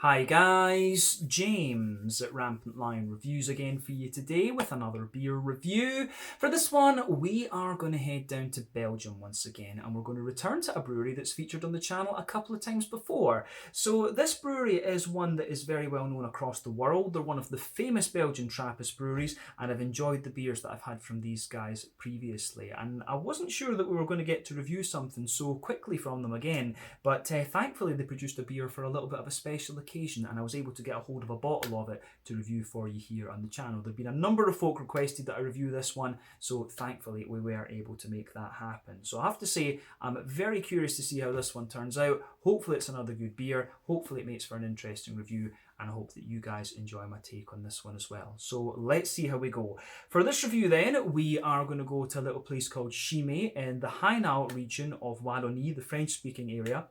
Hi guys, James at Rampant Lion Reviews again for you today with another beer review. For this one, we are going to head down to Belgium once again, and we're going to return to a brewery that's featured on the channel a couple of times before. So this brewery is one that is very well known across the world. They're one of the famous Belgian Trappist breweries, and I've enjoyed the beers that I've had from these guys previously. And I wasn't sure that we were going to get to review something so quickly from them again, but thankfully they produced a beer for a little bit of a special occasion, and I was able to get a hold of a bottle of it to review for you here on the channel. There have been a number of folk requested that I review this one, so thankfully we were able to make that happen. So I have to say, I'm very curious to see how this one turns out. Hopefully it's another good beer, hopefully it makes for an interesting review, and I hope that you guys enjoy my take on this one as well. So let's see how we go. For this review then, we are going to go to a little place called Chimay in the Hainaut region of Wallonie, the French-speaking area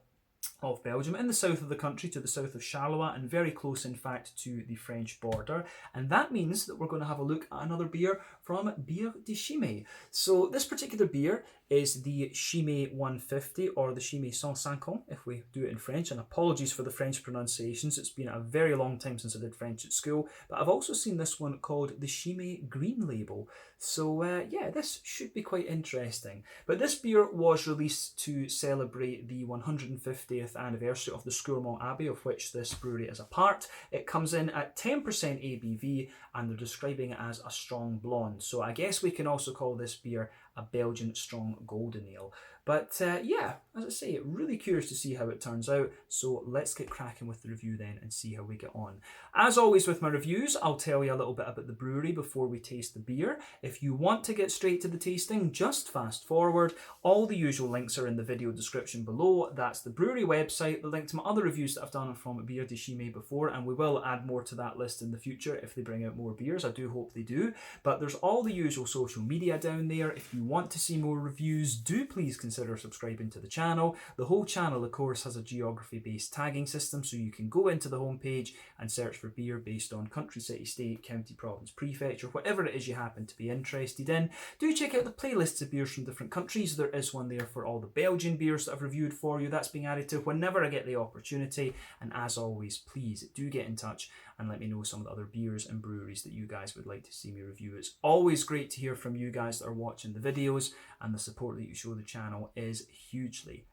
of Belgium, in the south of the country, to the south of Charleroi, and very close in fact to the French border. And that means that we're going to have a look at another beer from Biere de Chimay. So this particular beer is the Chimay 150, or the Chimay 150 if we do it in French, and apologies for the French pronunciations, it's been a very long time since I did French at school. But I've also seen this one called the Chimay Green Label, so yeah, this should be quite interesting. But this beer was released to celebrate the 150th anniversary of the Scourmont Abbey, of which this brewery is a part. It comes in at 10% ABV, and they're describing it as a strong blonde, so I guess we can also call this beer a Belgian strong golden ale. But yeah, as I say, really curious to see how it turns out, so let's get cracking with the review then and see how we get on. As always with my reviews, I'll tell you a little bit about the brewery before we taste the beer. If you want to get straight to the tasting, just fast forward. All the usual links are in the video description below. That's the brewery website, the link to my other reviews that I've done from Biere de Chimay before, and we will add more to that list in the future if they bring out more beers. I do hope they do. But there's all the usual social media down there. If you want to see more reviews, do please consider subscribing to the channel. The whole channel, of course, has a geography-based tagging system, so you can go into the homepage and search for beer based on country, city, state, county, province, prefecture, whatever it is you happen to be interested in. Do check out the playlists of beers from different countries. There is one there for all the Belgian beers that I've reviewed for you. That's being added to whenever I get the opportunity. And as always, please do get in touch and let me know some of the other beers and breweries that you guys would like to see me review. It's always great to hear from you guys that are watching the videos, and the support that you show the channel is hugely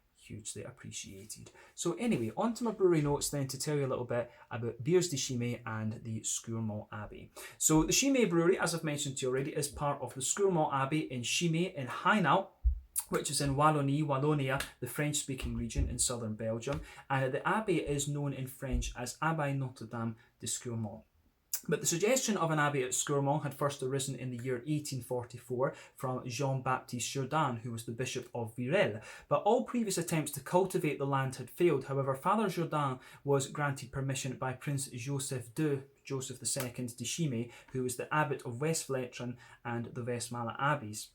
appreciated. So anyway, on to my brewery notes then, to tell you a little bit about Biere de Chimay and the Scourmont Abbey. So the Chimay Brewery, as I've mentioned to you already, is part of the Scourmont Abbey in Chimay in Hainaut, which is in Wallonie, Wallonia, the French-speaking region in southern Belgium. And the abbey is known in French as Abbey Notre-Dame de Scourmont. But the suggestion of an abbey at Scourmont had first arisen in the year 1844 from Jean-Baptiste Jourdain, who was the Bishop of Biere. But all previous attempts to cultivate the land had failed. However, Father Jourdain was granted permission by Prince Joseph II de Chimay, who was the abbot of West-Fletron and the Westmalle Abbeys.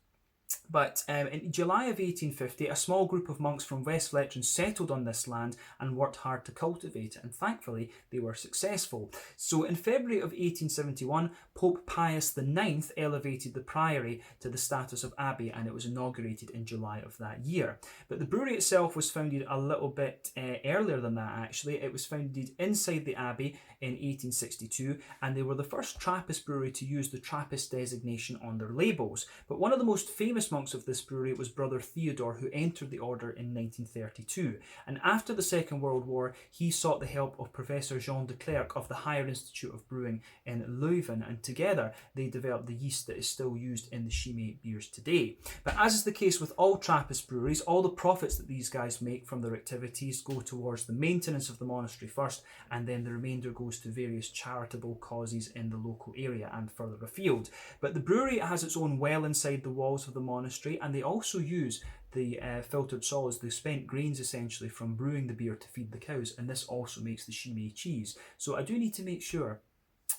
But in July of 1850, a small group of monks from West Fletron settled on this land and worked hard to cultivate it, and thankfully they were successful. So in February of 1871, Pope Pius IX elevated the priory to the status of abbey, and it was inaugurated in July of that year. But the brewery itself was founded a little bit earlier than that actually. It was founded inside the abbey in 1862, and they were the first Trappist brewery to use the Trappist designation on their labels. But one of the most famous monks of this brewery was Brother Theodore, who entered the order in 1932. And after the Second World War, he sought the help of Professor Jean de Clercq of the Higher Institute of Brewing in Leuven, and together they developed the yeast that is still used in the Chimay beers today. But as is the case with all Trappist breweries, all the profits that these guys make from their activities go towards the maintenance of the monastery first, and then the remainder goes to various charitable causes in the local area and further afield. But the brewery has its own well inside the walls of the monastery, and they also use the filtered solids, the spent grains essentially from brewing the beer, to feed the cows, and this also makes the Chimay cheese. So I do need to make sure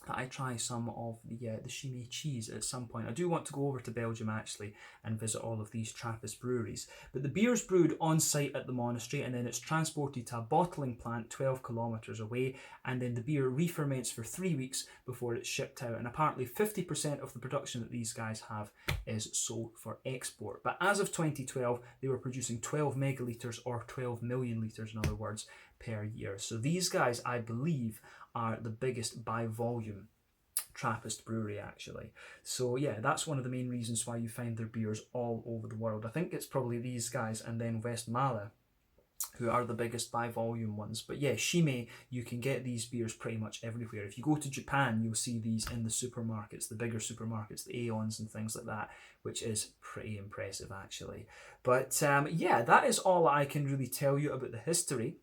that I try some of the Chimay cheese at some point. I do want to go over to Belgium actually and visit all of these Trappist breweries. But the beer is brewed on site at the monastery, and then it's transported to a bottling plant 12 kilometres away, and then the beer re-ferments for 3 weeks before it's shipped out. And apparently 50% of the production that these guys have is sold for export. But as of 2012, they were producing 12 megalitres, or 12 million litres in other words, per year. So these guys, I believe, are the biggest by volume Trappist brewery actually. So yeah, that's one of the main reasons why you find their beers all over the world. I think it's probably these guys and then Westmalle who are the biggest by volume ones. But yeah, Chimay, you can get these beers pretty much everywhere. If you go to Japan, you'll see these in the supermarkets, the bigger supermarkets, the Aeons and things like that, which is pretty impressive actually. But yeah, that is all I can really tell you about the history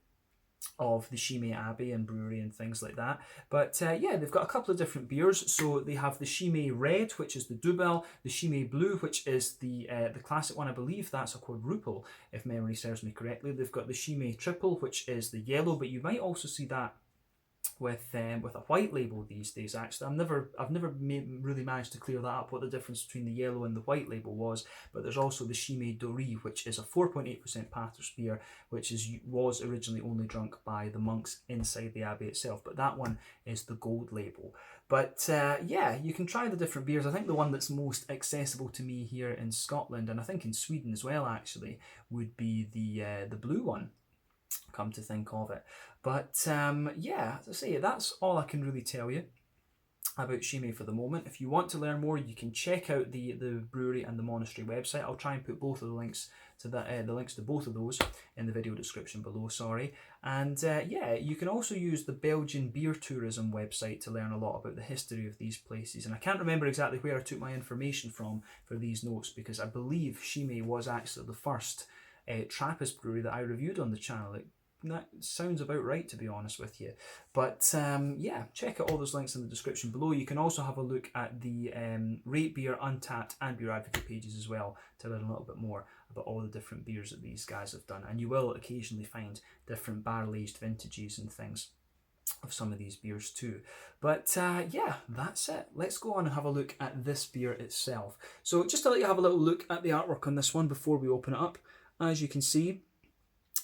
of the Chimay Abbey and brewery and things like that. But yeah, they've got a couple of different beers. So they have the Chimay Red, which is the double, the Chimay Blue, which is the classic one. I believe that's a quadruple, if memory serves me correctly. They've got the Chimay Triple, which is the yellow, but you might also see that with a white label these days. Actually, I've never really managed to clear that up, what the difference between the yellow and the white label was. But there's also the Chimay Doré, which is a 4.8% Patters beer, which was originally only drunk by the monks inside the abbey itself. But that one is the gold label. But yeah, you can try the different beers. I think the one that's most accessible to me here in Scotland, and I think in Sweden as well actually, would be the blue one, come to think of it. But yeah, as I say, that's all I can really tell you about Chimay for the moment. If you want to learn more, you can check out the brewery and the monastery website. I'll try and put both of the links to the links to both of those in the video description below, sorry. And yeah, you can also use the Belgian beer tourism website to learn a lot about the history of these places. And I can't remember exactly where I took my information from for these notes, because I believe Chimay was actually the first Trappist brewery that I reviewed on the channel. That sounds about right, to be honest with you. But yeah, check out all those links in the description below. You can also have a look at the Rate Beer, Untappd and Beer Advocate pages as well to learn a little bit more about all the different beers that these guys have done. And you will occasionally find different barrel-aged vintages and things of some of these beers too. But yeah, that's it. Let's go on and have a look at this beer itself. So just to let you have a little look at the artwork on this one before we open it up, as you can see,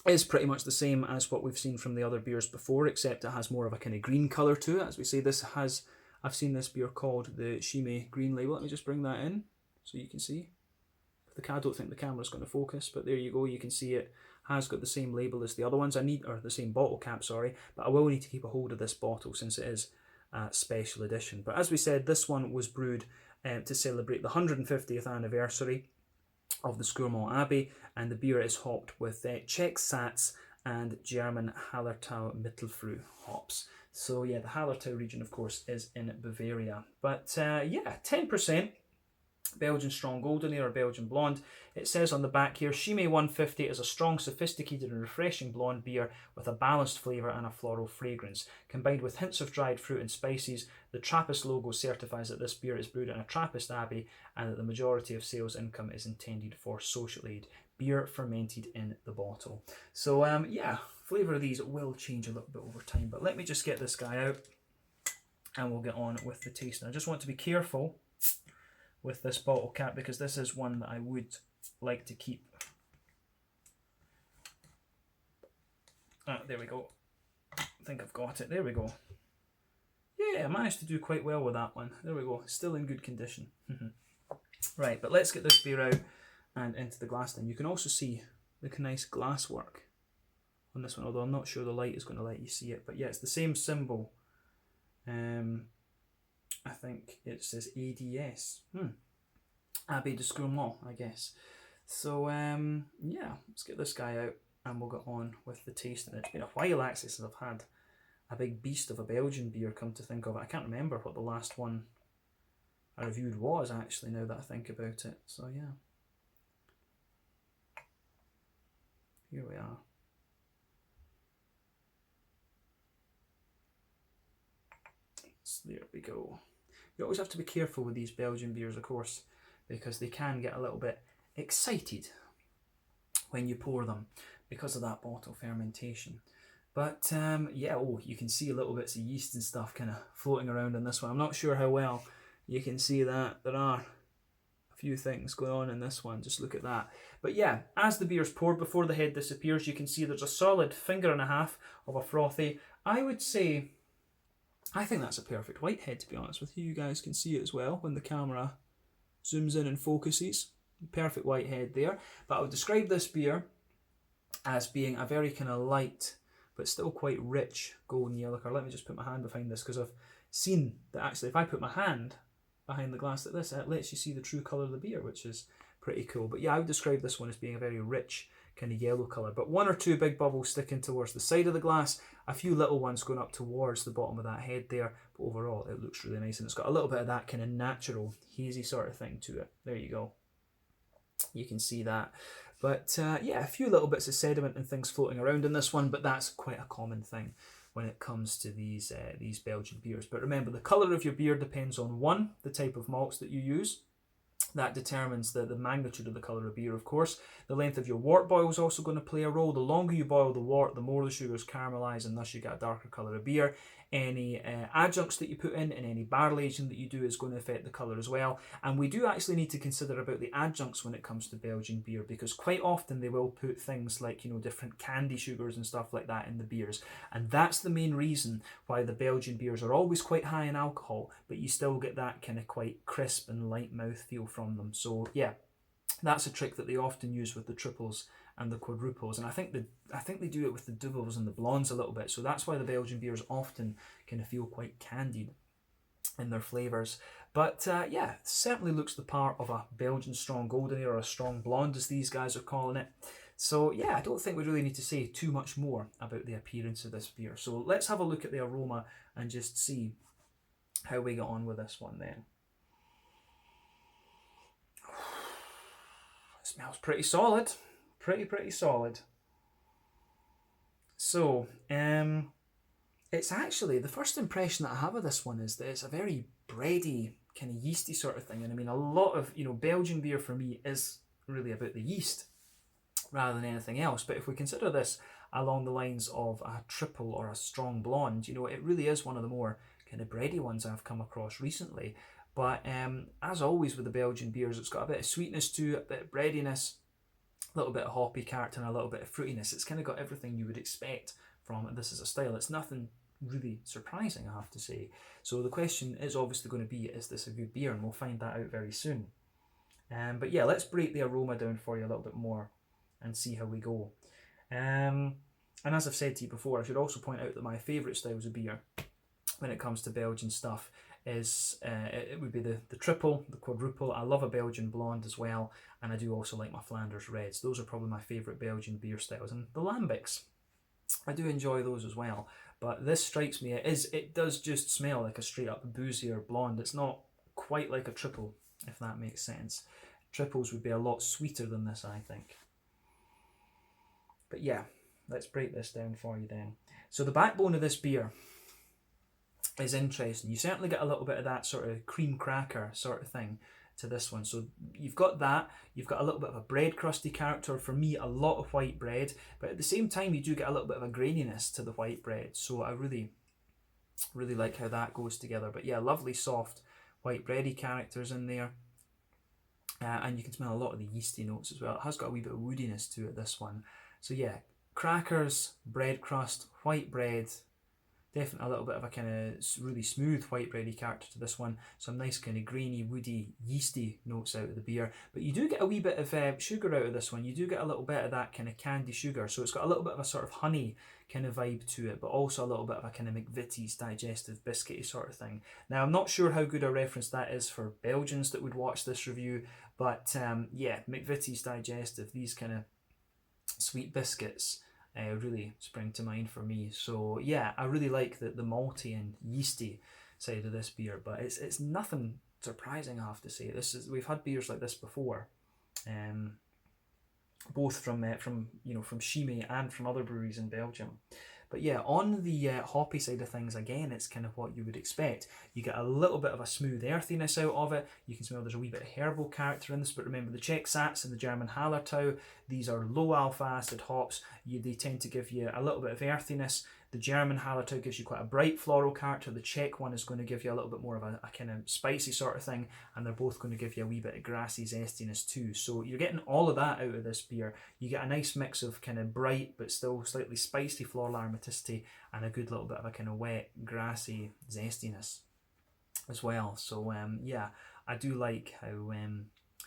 is pretty much the same as what we've seen from the other beers before, except it has more of a kind of green colour to it. As we say, I've seen this beer called the Chimay Green Label. Let me just bring that in so you can see. I don't think the camera's going to focus, but there you go. You can see it has got the same label as the other ones. Or the same bottle cap, sorry. But I will need to keep a hold of this bottle since it is a special edition. But as we said, this one was brewed to celebrate the 150th anniversary of the Scourmont Abbey, and the beer is hopped with Czech Sats and German Hallertau Mittelfrüh hops. So yeah, the Hallertau region, of course, is in Bavaria. But yeah, 10% Belgian Strong Golden Ale or Belgian Blonde. It says on the back here, Chimay 150 is a strong, sophisticated and refreshing blonde beer with a balanced flavour and a floral fragrance. Combined with hints of dried fruit and spices, the Trappist logo certifies that this beer is brewed in a Trappist abbey and that the majority of sales income is intended for social aid. Beer fermented in the bottle. So yeah, flavour of these will change a little bit over time, but let me just get this guy out and we'll get on with the tasting. I just want to be careful with this bottle cap because this is one that I would like to keep. There we go. I think I've got it. There we go. Yeah, I managed to do quite well with that one. There we go. Still in good condition. Right, but let's get this beer out and into the glass then. You can also see the nice glass work on this one, although I'm not sure the light is going to let you see it. But yeah, it's the same symbol. I think it says ADS. Abbey de Scourmont, I guess. So yeah, let's get this guy out and we'll get on with the tasting. It's been a while actually since I've had a big beast of a Belgian beer, come to think of it. I can't remember what the last one I reviewed was actually, now that I think about it. So yeah. Here we are. So there we go. You always have to be careful with these Belgian beers, of course, because they can get a little bit excited when you pour them because of that bottle fermentation. But yeah, you can see little bits of yeast and stuff kind of floating around in this one. I'm not sure how well you can see that. There are a few things going on in this one. Just look at that. But yeah, as the beer's poured, before the head disappears, you can see there's a solid finger and a half of a frothy. I would say, I think that's a perfect white head, to be honest with you. You guys can see it as well when the camera zooms in and focuses. Perfect white head there. But I would describe this beer as being a very kind of light but still quite rich golden yellow colour. Let me just put my hand behind this, because I've seen that actually if I put my hand behind the glass like this, it lets you see the true colour of the beer, which is pretty cool. But yeah, I would describe this one as being a very rich kind of yellow colour, but one or two big bubbles sticking towards the side of the glass, a few little ones going up towards the bottom of that head there, but overall it looks really nice, and it's got a little bit of that kind of natural hazy sort of thing to it. There you go, you can see that. But yeah, a few little bits of sediment and things floating around in this one, but that's quite a common thing when it comes to these Belgian beers. But remember, the colour of your beer depends on, one, the type of malts that you use. That determines the magnitude of the colour of beer, of course. The length of your wort boil is also going to play a role. The longer you boil the wort, the more the sugars caramelise, and thus you get a darker colour of beer. Any adjuncts that you put in and any barrel aging that you do is going to affect the colour as well. And we do actually need to consider about the adjuncts when it comes to Belgian beer, because quite often they will put things like, you know, different candy sugars and stuff like that in the beers. And that's the main reason why the Belgian beers are always quite high in alcohol, but you still get that kind of quite crisp and light mouthfeel from them. So yeah, that's a trick that they often use with the triples and the quadruples, and I think they do it with the doubles and the blondes a little bit. So that's why the Belgian beers often kind of feel quite candied in their flavours. But yeah, certainly looks the part of a Belgian strong golden ale, or a strong blonde as these guys are calling it. So yeah, I don't think we really need to say too much more about the appearance of this beer. So let's have a look at the aroma and just see how we get on with this one then. It smells pretty solid. Pretty solid. So, it's actually, the first impression that I have of this one is that it's a very bready, kind of yeasty sort of thing. And I mean, a lot of, you know, Belgian beer for me is really about the yeast rather than anything else. But if we consider this along the lines of a triple or a strong blonde, you know, it really is one of the more kind of bready ones I've come across recently. But as always with the Belgian beers, it's got a bit of sweetness to it, a bit of breadiness, a little bit of hoppy character and a little bit of fruitiness. It's kind of got everything you would expect from this as a style. It's nothing really surprising, I have to say. So the question is obviously going to be, is this a good beer? And we'll find that out very soon. But yeah, let's break the aroma down for you a little bit more and see how we go. And as I've said to you before, I should also point out that my favourite styles of beer when it comes to Belgian stuff is it would be the triple, the quadruple. I love a Belgian blonde as well, and I do also like my Flanders Reds. Those are probably my favourite Belgian beer styles, and the Lambics, I do enjoy those as well. But this strikes me, it does just smell like a straight up boozier blonde. It's not quite like a triple, if that makes sense. Triples would be a lot sweeter than this, I think. But yeah, let's break this down for you then. So the backbone of this beer is interesting. You certainly get a little bit of that sort of cream cracker sort of thing to this one. So you've got that, you've got a little bit of a bread crusty character, for me a lot of white bread, but at the same time you do get a little bit of a graininess to the white bread. So I really like how that goes together. But yeah, lovely soft white bready characters in there. And you can smell a lot of the yeasty notes as well. It has got a wee bit of woodiness to it, this one. So yeah, crackers, bread crust, white bread, definitely a little bit of a kind of really smooth white bready character to this one. Some nice kind of grainy, woody, yeasty notes out of the beer. But you do get a wee bit of sugar out of this one. You do get a little bit of that kind of candy sugar. So it's got a little bit of a sort of honey kind of vibe to it, but also a little bit of a kind of McVitie's digestive biscuity sort of thing. Now, I'm not sure how good a reference that is for Belgians that would watch this review, but yeah, McVitie's digestive, these kind of sweet biscuits, really spring to mind for me. So yeah, I really like the malty and yeasty side of this beer, but it's nothing surprising, I have to say. We've had beers like this before, both from Chimay and from other breweries in Belgium. But yeah, on the hoppy side of things, again, it's kind of what you would expect. You get a little bit of a smooth earthiness out of it. You can smell there's a wee bit of herbal character in this, but remember the Czech Sats and the German Hallertau, these are low alpha acid hops. They tend to give you a little bit of earthiness. The German Hallertau gives you quite a bright floral character. The Czech one is going to give you a little bit more of a kind of spicy sort of thing, and they're both going to give you a wee bit of grassy zestiness too. So you're getting all of that out of this beer. You get a nice mix of kind of bright but still slightly spicy floral aromaticity, and a good little bit of a kind of wet, grassy zestiness as well. So yeah, I do like how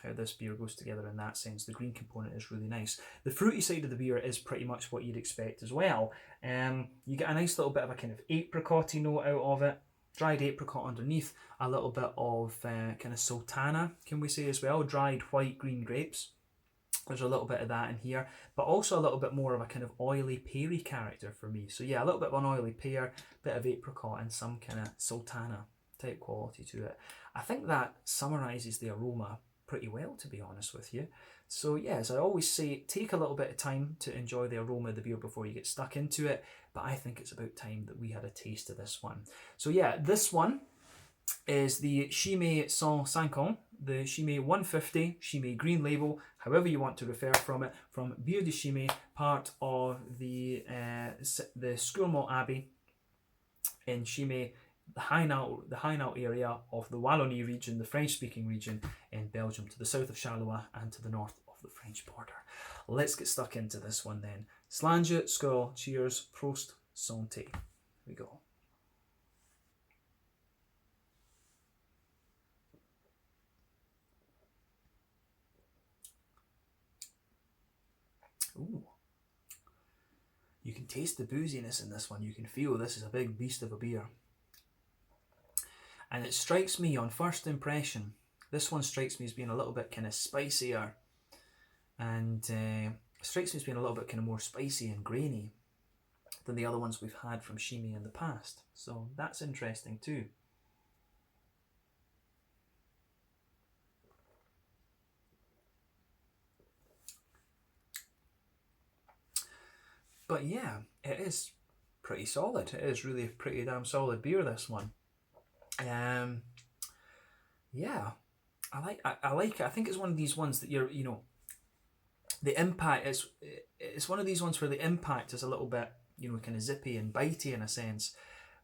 how this beer goes together in that sense. The green component is really nice. The fruity side of the beer is pretty much what you'd expect as well. You get a nice little bit of a kind of apricot-y note out of it. Dried apricot underneath, a little bit of kind of sultana, can we say as well, dried white green grapes. There's a little bit of that in here, but also a little bit more of a kind of oily, peary character for me. So yeah, a little bit of an oily pear, bit of apricot, and some kind of sultana type quality to it. I think that summarises the aroma pretty well, to be honest with you. So yeah, as I always say, take a little bit of time to enjoy the aroma of the beer before you get stuck into it, but I think it's about time that we had a taste of this one. So yeah, this one is the Chimay 150, the Chimay 150, Chimay green label, however you want to refer from it, from Biere de Chimay, part of the Scourmont Abbey in Chimay, the Hainaut area of the Wallonie region, the French-speaking region in Belgium, to the south of Charleroi and to the north of the French border. Let's get stuck into this one then. Slange, skål, cheers, prost, santé. Here we go. Ooh. You can taste the booziness in this one. You can feel this is a big beast of a beer. And it strikes me on first impression, this one strikes me as being a little bit kind of spicier. And strikes me as being a little bit kind of more spicy and grainy than the other ones we've had from Chimay in the past. So that's interesting too. But yeah, it is pretty solid. It is really a pretty damn solid beer, this one. Yeah, I like it. I think it's one of these ones that the impact is, it's one of these ones where the impact is a little bit, kind of zippy and bitey in a sense.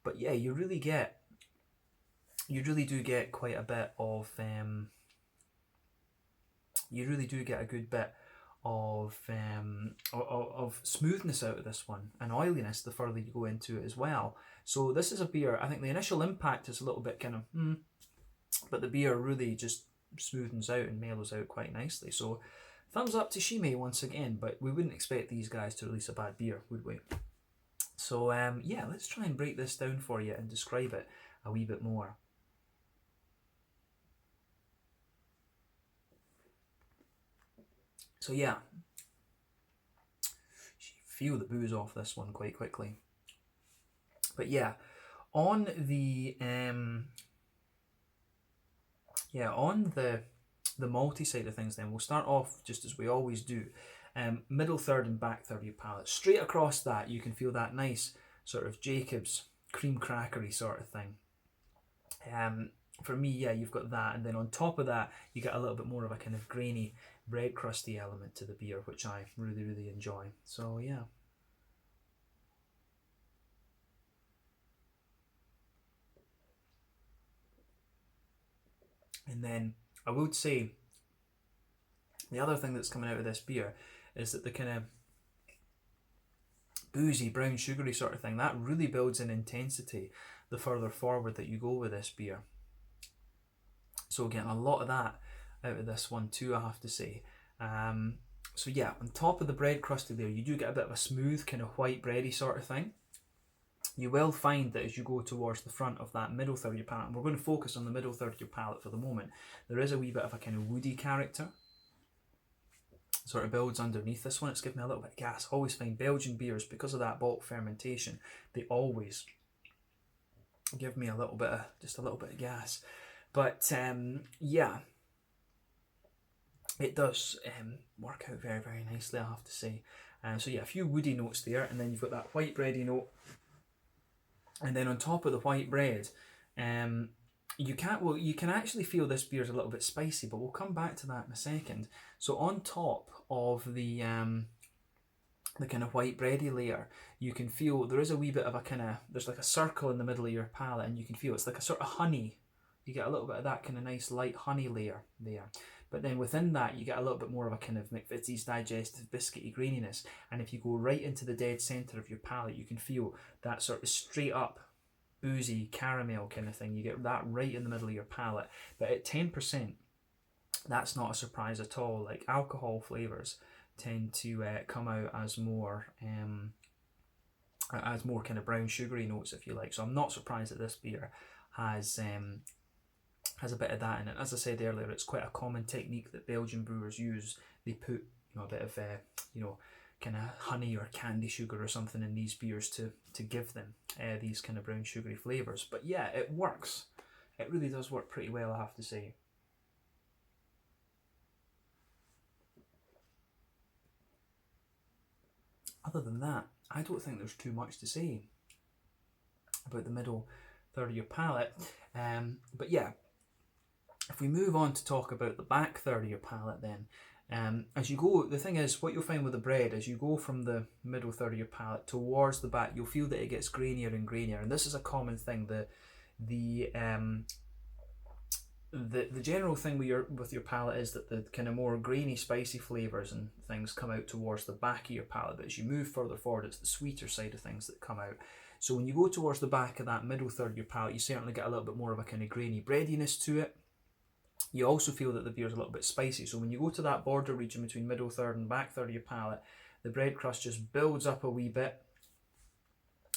But yeah, you really do get quite a bit of, you really do get a good bit of smoothness out of this one, and oiliness the further you go into it as well. So this is a beer, I think the initial impact is a little bit kind of but the beer really just smoothens out and mellows out quite nicely. So thumbs up to Chimay once again, but we wouldn't expect these guys to release a bad beer, would we? So yeah, let's try and break this down for you and describe it a wee bit more. So yeah, feel the booze off this one quite quickly. But yeah, on the malty side of things, then we'll start off just as we always do. Middle third and back third of your palate. Straight across that, you can feel that nice sort of Jacob's cream crackery sort of thing. For me, yeah, you've got that, and then on top of that, you get a little bit more of a kind of grainy, bread crusty element to the beer, which I really, really enjoy. So yeah. And then I would say the other thing that's coming out of this beer is that the kind of boozy, brown, sugary sort of thing, that really builds in intensity the further forward that you go with this beer. So getting a lot of that out of this one too, I have to say. So yeah, on top of the bread crusty there, you do get a bit of a smooth kind of white bready sort of thing. You will find that as you go towards the front of that middle third of your palate, and we're going to focus on the middle third of your palate for the moment, there is a wee bit of a kind of woody character. Sort of builds underneath this one. It's giving me a little bit of gas. I always find Belgian beers, because of that bulk fermentation, they always give me a little bit of gas. But yeah, it does work out very, very nicely, I have to say. So yeah, a few woody notes there, and then you've got that white bready note. And then on top of the white bread, you can actually feel this beer is a little bit spicy, but we'll come back to that in a second. So on top of the kind of white bready layer, you can feel there is a wee bit of a kind of, there's like a circle in the middle of your palate, and you can feel it's like a sort of honey. You get a little bit of that kind of nice light honey layer there. But then within that, you get a little bit more of a kind of McVitie's digestive biscuity graininess. And if you go right into the dead centre of your palate, you can feel that sort of straight up boozy caramel kind of thing. You get that right in the middle of your palate. But at 10%, that's not a surprise at all. Like alcohol flavours tend to come out as more kind of brown sugary notes, if you like. So I'm not surprised that this beer has a bit of that in it. As I said earlier, it's quite a common technique that Belgian brewers use. They put a bit of kind of honey or candy sugar or something in these beers to give them these kind of brown sugary flavours. But yeah, it works. It really does work pretty well, I have to say. Other than that, I don't think there's too much to say about the middle third of your palate. But yeah, if we move on to talk about the back third of your palate then, as you go, the thing is, what you'll find with the bread, as you go from the middle third of your palate towards the back, you'll feel that it gets grainier and grainier, and this is a common thing. The general thing with your palate is that the kind of more grainy, spicy flavours and things come out towards the back of your palate, but as you move further forward, it's the sweeter side of things that come out. So when you go towards the back of that middle third of your palate, you certainly get a little bit more of a kind of grainy breadiness to it. You also feel that the beer is a little bit spicy. So when you go to that border region between middle third and back third of your palate, the bread crust just builds up a wee bit.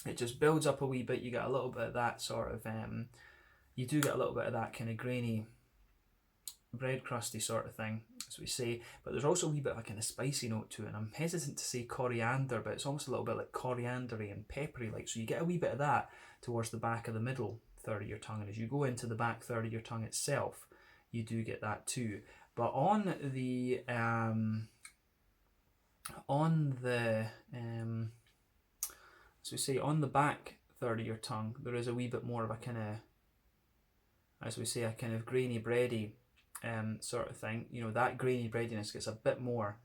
It just builds up a wee bit. You get a little bit of that sort of you do get a little bit of that kind of grainy, bread crusty sort of thing, as we say, but there's also a wee bit of a kind of spicy note to it, and I'm hesitant to say coriander, but it's almost a little bit like coriandery and peppery like, so you get a wee bit of that towards the back of the middle third of your tongue, and as you go into the back third of your tongue itself, you do get that too. But on the as we say, on the back third of your tongue, there is a wee bit more of a kind of, as we say, a kind of grainy bready sort of thing. That grainy breadiness gets a bit more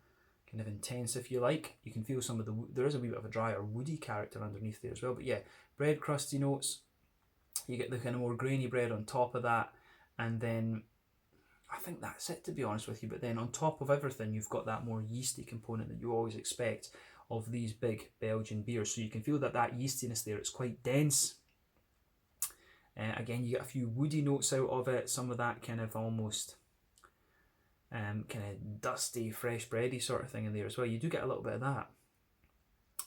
kind of intense, if you like. You can feel some of there is a wee bit of a drier woody character underneath there as well, but yeah, bread crusty notes. You get the kind of more grainy bread on top of that, and then I think that's it, to be honest with you. But then on top of everything, you've got that more yeasty component that you always expect of these big Belgian beers. So you can feel that yeastiness there. It's quite dense. Again, you get a few woody notes out of it. Some of that kind of almost kind of dusty, fresh bready sort of thing in there as well. You do get a little bit of that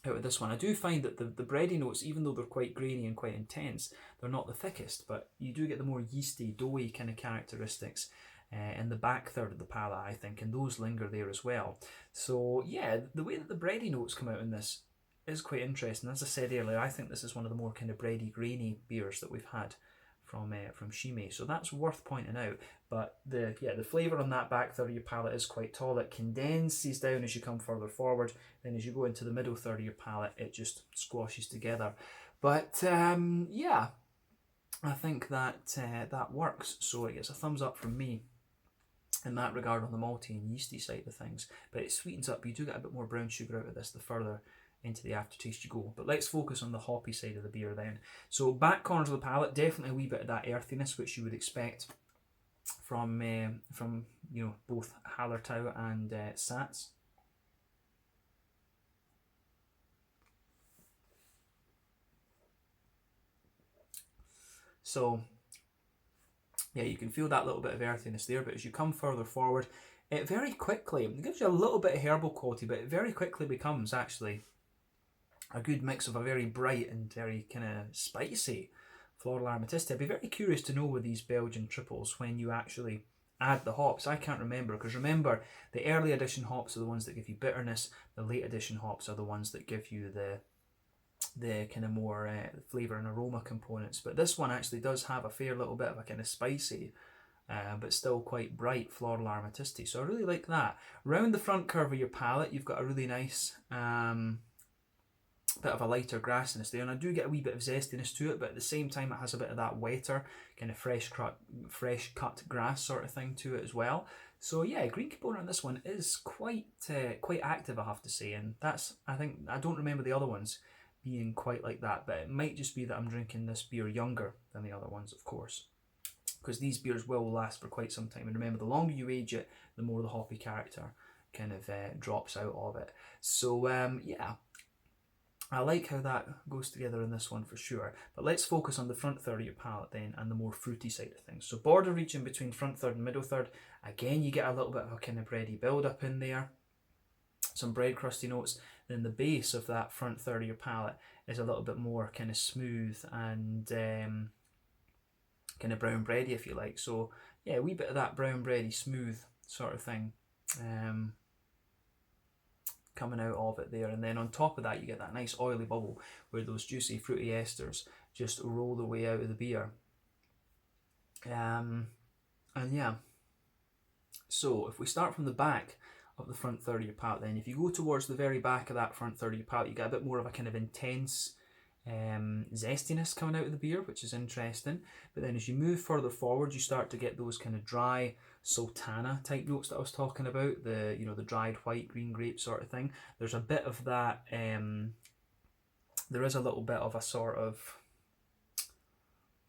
out of this one. I do find that the bready notes, even though they're quite grainy and quite intense, they're not the thickest, but you do get the more yeasty, doughy kind of characteristics in the back third of the palate, I think, and those linger there as well. So yeah, the way that the bready notes come out in this is quite interesting. As I said earlier, I think this is one of the more kind of bready, grainy beers that we've had from Chimay, so that's worth pointing out. But the flavour on that back third of your palate is quite tall. It condenses down as you come further forward. Then as you go into the middle third of your palate, it just squashes together. But yeah, I think that works. So it gets a thumbs up from me in that regard on the malty and yeasty side of things. But it sweetens up. You do get a bit more brown sugar out of this the further into the aftertaste you go. But let's focus on the hoppy side of the beer then. So back corners of the palate, definitely a wee bit of that earthiness which you would expect from both Hallertau and Sats. So yeah, you can feel that little bit of earthiness there, but as you come further forward, it very quickly, it gives you a little bit of herbal quality, but it very quickly becomes actually a good mix of a very bright and very kind of spicy floral aromaticity. I'd be very curious to know with these Belgian triples when you actually add the hops. I can't remember, because remember, the early edition hops are the ones that give you bitterness, the late edition hops are the ones that give you the kind of more flavour and aroma components. But this one actually does have a fair little bit of a kind of spicy but still quite bright floral aromaticity, so I really like that. Round the front curve of your palate, you've got a really nice bit of a lighter grassiness there, and I do get a wee bit of zestiness to it, but at the same time it has a bit of that wetter kind of fresh cut grass sort of thing to it as well. So yeah, green component on this one is quite active, I have to say, and I don't remember the other ones being quite like that, but it might just be that I'm drinking this beer younger than the other ones, of course, because these beers will last for quite some time, and remember, the longer you age it, the more the hoppy character kind of drops out of it. So yeah, I like how that goes together in this one for sure. But let's focus on the front third of your palate then and the more fruity side of things. So border region between front third and middle third. Again, you get a little bit of a kind of bready build up in there. Some bread crusty notes. Then the base of that front third of your palate is a little bit more kind of smooth and kind of brown bready, if you like. So yeah, a wee bit of that brown bready smooth sort of thing coming out of it there, and then on top of that you get that nice oily bubble where those juicy fruity esters just roll their way out of the beer. And yeah, so if we start from the back of the front third of your palate, then if you go towards the very back of that front third of your palate, you get a bit more of a kind of intense zestiness coming out of the beer, which is interesting. But then as you move further forward, you start to get those kind of dry sultana type notes that I was talking about, the the dried white green grape sort of thing. There's a bit of that, there is a little bit of a sort of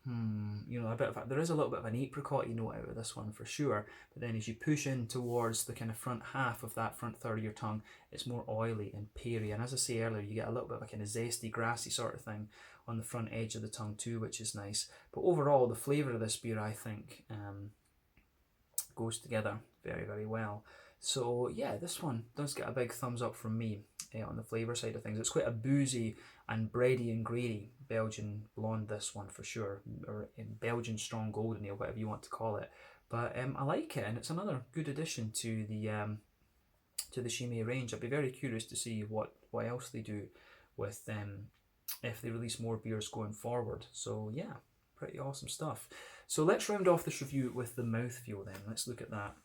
there is a little bit of an apricot-y note out of this one for sure. But then as you push in towards the kind of front half of that front third of your tongue, it's more oily and peary, and as I say earlier, you get a little bit of a kind of zesty, grassy sort of thing on the front edge of the tongue too, which is nice. But overall, the flavour of this beer, I think, goes together very, very well. So yeah, this one does get a big thumbs up from me on the flavour side of things. It's quite a boozy and bready and grainy Belgian blonde, this one for sure, or Belgian strong golden ale, whatever you want to call it. But I like it, and it's another good addition to the Chimay range. I'd be very curious to see what else they do with if they release more beers going forward. So yeah, pretty awesome stuff. So let's round off this review with the mouthfeel then. Let's look at that.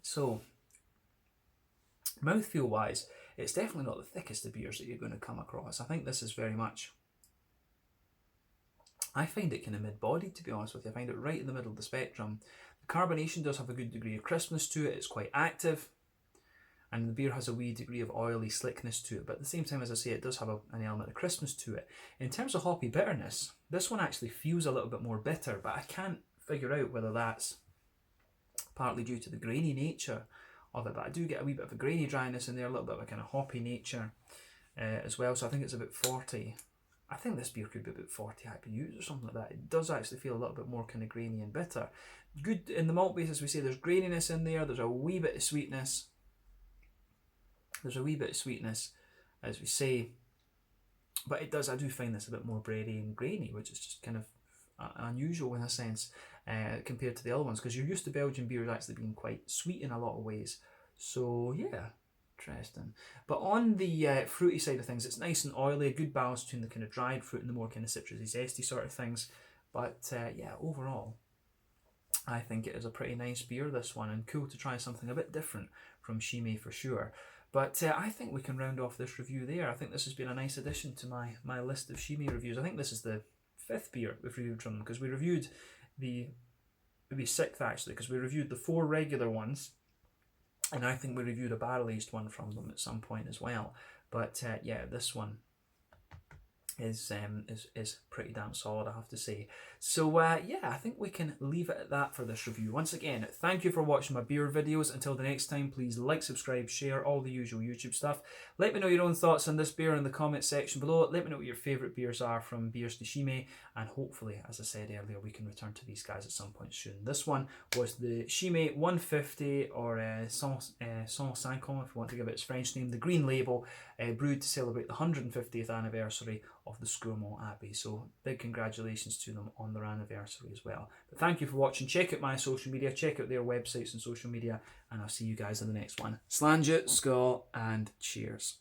So, mouthfeel wise, it's definitely not the thickest of beers that you're going to come across. I think this is very much, I find it kind of mid-bodied, to be honest with you. I find it right in the middle of the spectrum. The carbonation does have a good degree of crispness to it. It's quite active, and the beer has a wee degree of oily slickness to it. But at the same time, as I say, it does have an element of crispness to it. In terms of hoppy bitterness, this one actually feels a little bit more bitter, but I can't figure out whether that's partly due to the grainy nature of it, but I do get a wee bit of a grainy dryness in there, a little bit of a kind of hoppy nature as well. So I think it's about 40. I think this beer could be about 40 IBUs or something like that. It does actually feel a little bit more kind of grainy and bitter. Good in the malt base, as we say, there's graininess in there, there's a wee bit of sweetness. There's a wee bit of sweetness, as we say, but it does, I do find this a bit more bready and grainy, which is just kind of unusual in a sense compared to the other ones, because you're used to Belgian beers actually being quite sweet in a lot of ways. So yeah, interesting. But on the fruity side of things, it's nice and oily, a good balance between the kind of dried fruit and the more kind of citrusy, zesty sort of things. But yeah, overall, I think it is a pretty nice beer, this one, and cool to try something a bit different from Chimay for sure. But I think we can round off this review there. I think this has been a nice addition to my list of Chimay reviews. I think this is the 5th beer we've reviewed from them, because we reviewed maybe 6th actually, because we reviewed the 4 regular ones, and I think we reviewed a barrel aged one from them at some point as well. But yeah, this one is pretty damn solid, I have to say. So yeah, I think we can leave it at that for this review. Once again, thank you for watching my beer videos. Until the next time, please like, subscribe, share, all the usual YouTube stuff. Let me know your own thoughts on this beer in the comments section below. Let me know what your favourite beers are from Brasserie de Chimay, and hopefully, as I said earlier, we can return to these guys at some point soon. This one was the Chimay 150, or 150 if you want to give it its French name, the green label, brewed to celebrate the 150th anniversary of the Scourmont Abbey. So big congratulations to them on their anniversary as well. But thank you for watching. Check out my social media, check out their websites and social media, and I'll see you guys in the next one. Slàinte, skål, and cheers.